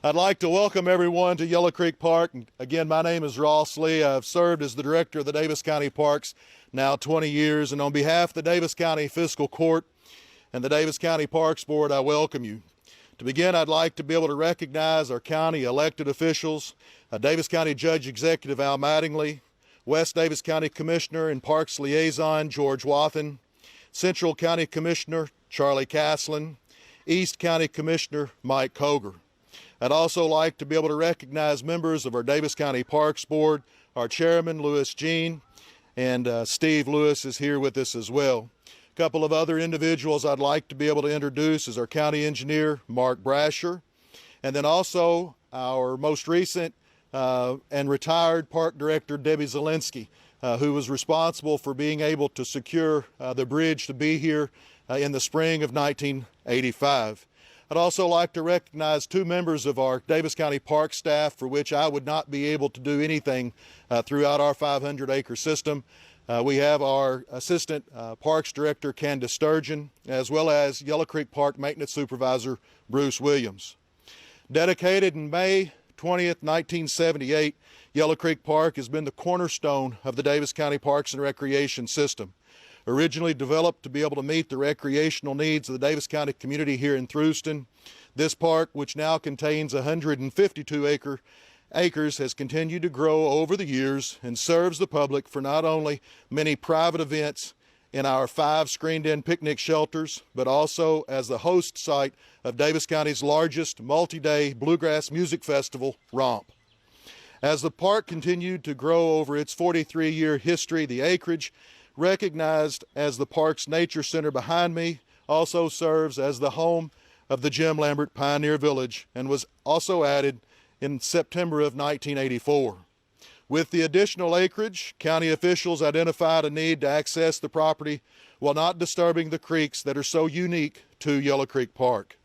I'd like to welcome everyone to Yellow Creek Park. Again, my name is Ross Lee. I've served as the director of the Daviess County Parks now 20 years, and on behalf of the Daviess County Fiscal Court and the Daviess County Parks Board, I welcome you. To begin, I'd like to be able to recognize our county elected officials, Daviess County Judge Executive Al Mattingly, West Daviess County Commissioner and Parks Liaison George Wathen, Central County Commissioner Charlie Caslin, East County Commissioner Mike Koger. I'd also like to be able to recognize members of our Daviess County Parks Board, our Chairman Lewis Jean, and Steve Lewis is here with us as well. A couple of other individuals I'd like to be able to introduce is our County Engineer Mark Brasher, and then also our most recent and retired Park Director Debbie Zielinski, who was responsible for being able to secure the bridge to be here in the spring of 1985. I'd also like to recognize two members of our Daviess County Park staff for which I would not be able to do anything throughout our 500-acre system. We have our Assistant Parks Director Candace Sturgeon, as well as Yellow Creek Park Maintenance Supervisor Bruce Williams. Dedicated in May 20th, 1978, Yellow Creek Park has been the cornerstone of the Daviess County Parks and Recreation System. Originally developed to be able to meet the recreational needs of the Daviess County community here in Thruweston, this park, which now contains 152 acres, has continued to grow over the years and serves the public for not only many private events in our 5 screened-in picnic shelters, but also as the host site of Daviess County's largest multi-day bluegrass music festival, Romp. As the park continued to grow over its 43-year history, the acreage, recognized as the park's nature center behind me, also serves as the home of the Jim Lambert Pioneer Village and was also added in September of 1984. With the additional acreage, county officials identified a need to access the property while not disturbing the creeks that are so unique to Yellow Creek Park.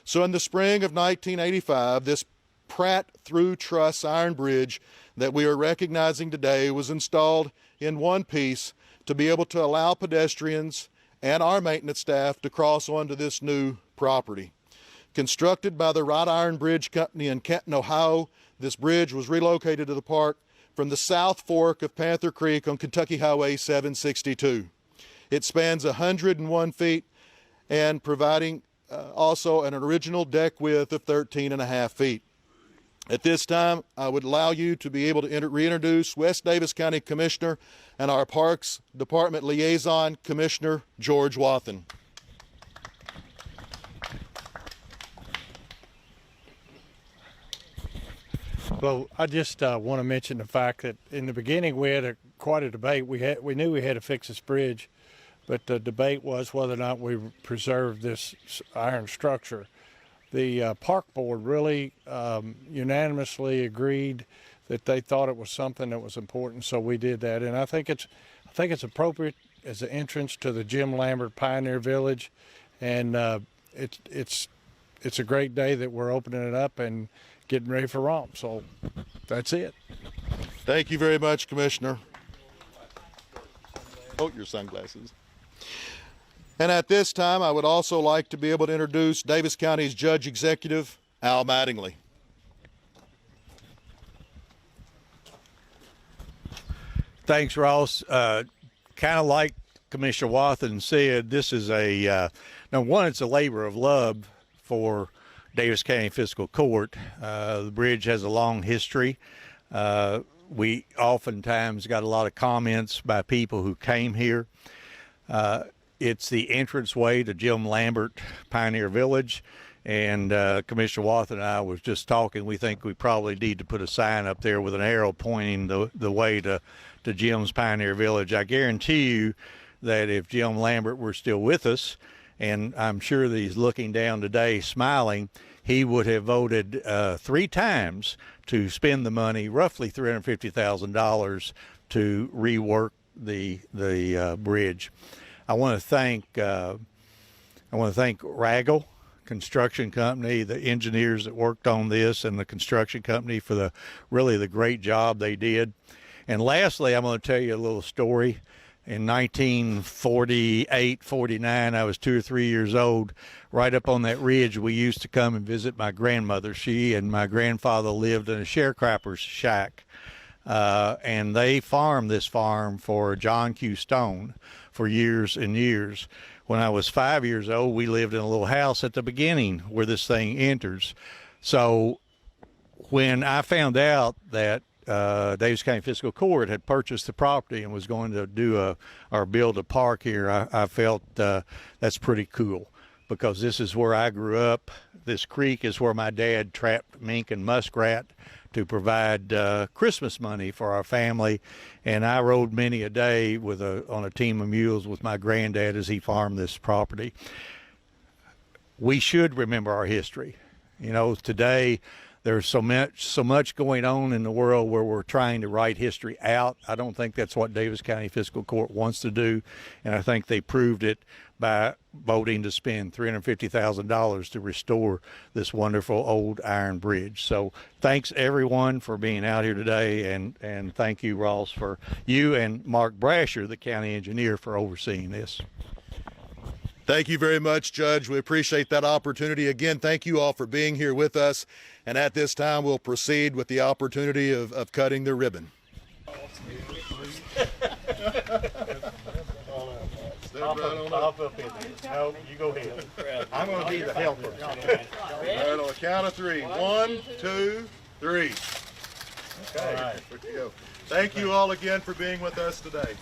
So in the spring of 1985, this Pratt through Truss iron bridge that we are recognizing today was installed in one piece to be able to allow pedestrians and our maintenance staff to cross onto this new property. Constructed by the Wrought Iron Bridge Company in Kenton, Ohio, this bridge was relocated to the park from the South Fork of Panther Creek on Kentucky Highway 762. It spans 101 feet and providing also an original deck width of 13.5 feet. At this time, I would allow you to be able to reintroduce West Daviess County Commissioner and our Parks Department Liaison, Commissioner George Wathen. Well, I just want to mention the fact that in the beginning we had quite a debate. We knew we had to fix this bridge, but the debate was whether or not we preserve this iron structure. The park board really unanimously agreed that they thought it was something that was important, so we did that. And I think it's appropriate as an entrance to the Jim Lambert Pioneer Village, and it's a great day that we're opening it up and getting ready for Romp. So that's it. Thank you very much, Commissioner. Oh, your sunglasses. And at this time, I would also like to be able to introduce Daviess County's Judge Executive, Al Mattingly. Thanks, Ross. Kind of like Commissioner Wathen said, this is number one, it's a labor of love for Daviess County Fiscal Court. The bridge has a long history. We oftentimes got a lot of comments by people who came here. It's the entranceway to Jim Lambert Pioneer Village, and Commissioner Wathen and I was just talking. We think we probably need to put a sign up there with an arrow pointing the way to Jim's Pioneer Village. I guarantee you that if Jim Lambert were still with us, and I'm sure that he's looking down today smiling, he would have voted 3 times to spend the money, roughly $350,000, to rework the bridge. I want to thank Raggle Construction Company, the engineers that worked on this, and the construction company for the great job they did. And lastly, I'm going to tell you a little story. in 1948, 49. I was 2 or 3 years old. Right up on that ridge, we used to come and visit my grandmother. She and my grandfather lived in a sharecropper's shack. And they farmed this farm for John Q. Stone for years and years. When I was 5 years old, we lived in a little house at the beginning where this thing enters. So when I found out that Daviess County Fiscal Court had purchased the property and was going to do or build a park here, I felt that's pretty cool, because this is where I grew up. This creek is where my dad trapped mink and muskrat to provide Christmas money for our family, and I rode many a day on a team of mules with my granddad as he farmed this property. We should remember our history. You know, today there's so much going on in the world where we're trying to write history out. I don't think that's what Daviess County Fiscal Court wants to do, and I think they proved it by voting to spend $350,000 to restore this wonderful old iron bridge. So thanks everyone for being out here today, and thank you, Ross, for you and Mark Brasher, the county engineer, for overseeing this. Thank you very much, Judge. We appreciate that opportunity. Again, thank you all for being here with us. And at this time, we'll proceed with the opportunity of cutting the ribbon. Hop up in there. No, you go ahead. I'm going to be the helper. All right, on the count of 3. 1, 2, 3. Okay. All right. There you go. Thank you all again for being with us today.